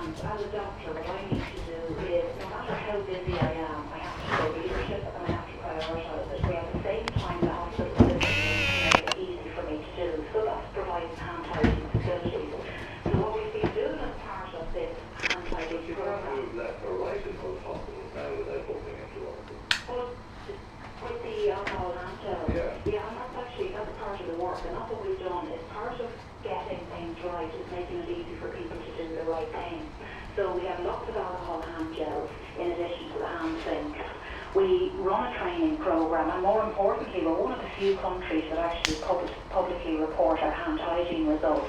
And as a doctor, what I need to do is, no matter how busy I am, I have to show leadership and I have to prioritise it. But at the same time, the hospital system needs to make it easy for me to do. So that's providing hand hygiene facilities. So what we've been doing as part of this hand hygiene program. Move left or right in most hospitals now without bumping into one. Well, with the alcohol hand gel, yeah, and that's part of the work, and that's what we've done. It's part of getting things right, is making it easy for people to do the right thing. So we have lots of alcohol hand gels in addition to the hand sinks. We run a training program, and more importantly, we're one of the few countries that actually publicly report our hand hygiene results.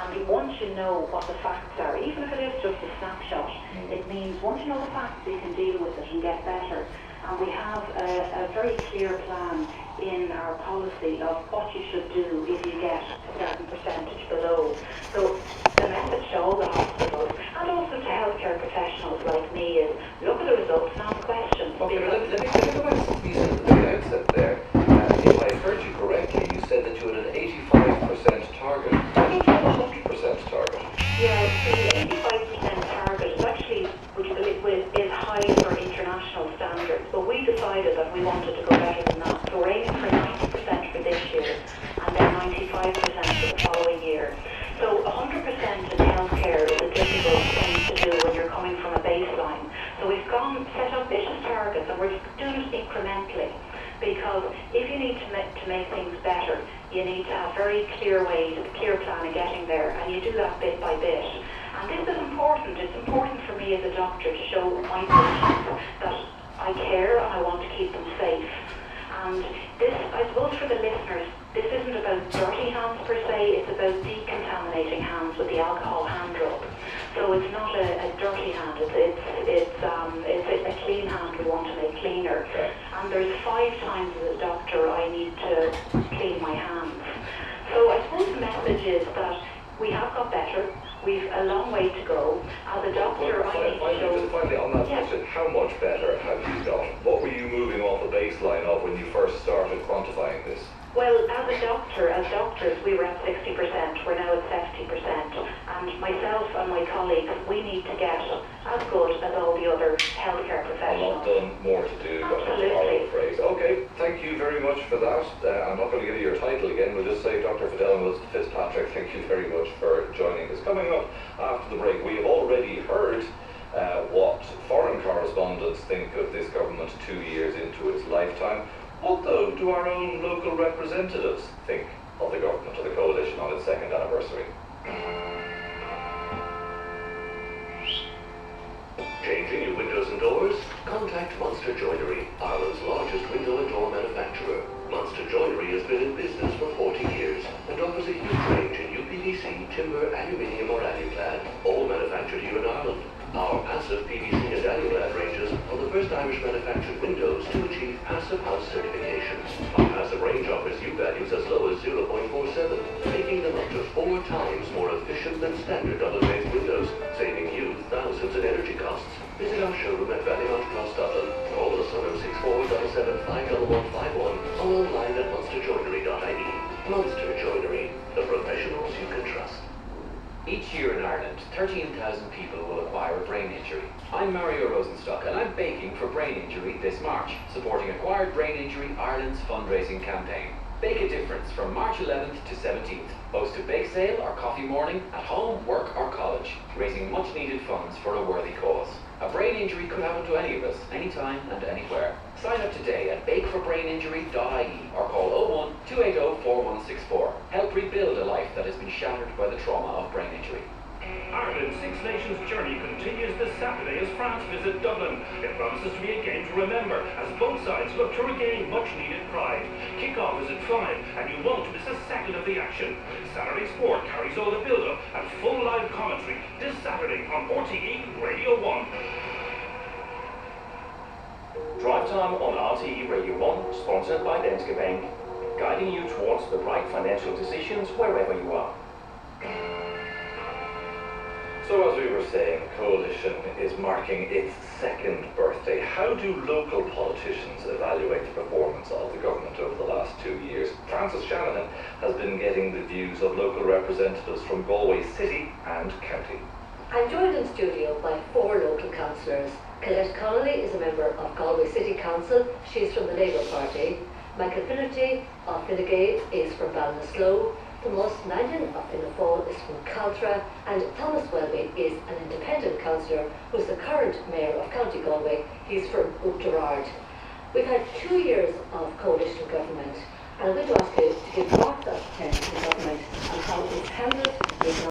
And once you know what the facts are, even if it is just a snapshot, it means once you know the facts, you can deal with it and get better. And we have a very clear plan in our policy of what you should do if you get a certain percentage below. So the message to all the hospitals and also to healthcare professionals like me is look at the results and ask questions. Okay, let me go back to something you said at the very outset there. If I heard you correctly, you said that you had an 85% target. Why don't you have a 100% target? Yeah, the 85% target is actually, which is high for international standards, but we decided that we wanted to go better than that. So we're aiming for 90% for this year, and then 95% for the following year. So 100% in healthcare is a difficult thing to do when you're coming from a baseline. So we've set ambitious targets, and we're doing it incrementally. Because if you need to make things better, you need to have very clear ways, a clear plan of getting there, and you do that bit by bit. And this is important. It's important for me as a doctor to show my patients that I care and I want to keep them safe. And this, I suppose for the listeners, this isn't about dirty hands per se, it's about decontaminating hands with the alcohol hand rub. So it's not a dirty hand, it's a clean hand we want to make cleaner. And there's 5 times as a doctor I need to clean my hands. So I suppose the message is that we have got better, we've a long way to go. As a doctor, I need to show... Finally, on that question, how much better have you got? What were you moving off a baseline of when you first started quantifying this? Well, as doctors, we were at 60%, we're now at 70%, and myself and my colleagues, we need to get as good as all the other healthcare professionals. A lot done, more to do. Absolutely. Phrase. Okay, thank you very much for that. I'm not going to give you your title again, we'll just say Dr. Fidelma Fitzpatrick, thank you very much for joining us. Coming up after the break, we have already heard what foreign correspondents think of this government 2 years into its lifetime. What, though, do our own local representatives think of the government or the coalition on its 2nd anniversary? Changing your windows and doors? Contact Munster Joinery, Ireland's largest window and door manufacturer. Munster Joinery has been in business for 40 years and offers a huge range in UPVC, timber, aluminium or aluclad, all manufactured here in Ireland. Our passive PVC and aluclad ranges are the first Irish manufactured windows to achieve Passive House certification. Our passive range offers U values as low as 0.47, making them up to 4 times more efficient than standard double-glazed windows, saving you thousands in energy costs. Visit our showroom at Ballymount Cross, Dublin. Call us on 064 775 1151 or online at munsterjoinery.ie. Munster Joinery, the professionals you can trust. Each year in Ireland, 13,000 people will acquire a brain injury. I'm Mario Rosenstock and I'm baking for brain injury this March, supporting Acquired Brain Injury Ireland's fundraising campaign. Bake a difference from March 11th to 17th. Host a bake sale or coffee morning at home, work or college, raising much needed funds for a worthy cause. A brain injury could happen to any of us, anytime and anywhere. Sign up today at bakeforbraininjury.ie or call 01 280 4164. Help rebuild a life that has been shattered by the trauma of brain injury. Ireland's Six Nations journey continues this Saturday as France visit Dublin. It promises to be a game to remember as both sides look to regain much-needed pride. Kick-off is at 5 and you won't miss a second of the action. Saturday Sport carries all the build-up and full live commentary this Saturday on RTE Radio 1. Drive Time on RTE Radio 1, sponsored by Danske Bank, guiding you towards the right financial decisions wherever you are. So as we were saying, the coalition is marking its 2nd birthday. How do local politicians evaluate the performance of the government over the last 2 years? Francis Shanahan has been getting the views of local representatives from Galway City and County. I'm joined in studio by 4 local councillors. Colette Connolly is a member of Galway City Council. She's from the Labour Party. Michael Finnerty of Fine Gael is from Ballinasloe. Tomas Mannion of Fianna Fáil is from Caltra, and Thomas Welby is an independent councillor who is the current mayor of County Galway. He's from Oughterard. We've had 2 years of coalition government, and I'm going to ask you to give back that attention to government and how it's handled the economic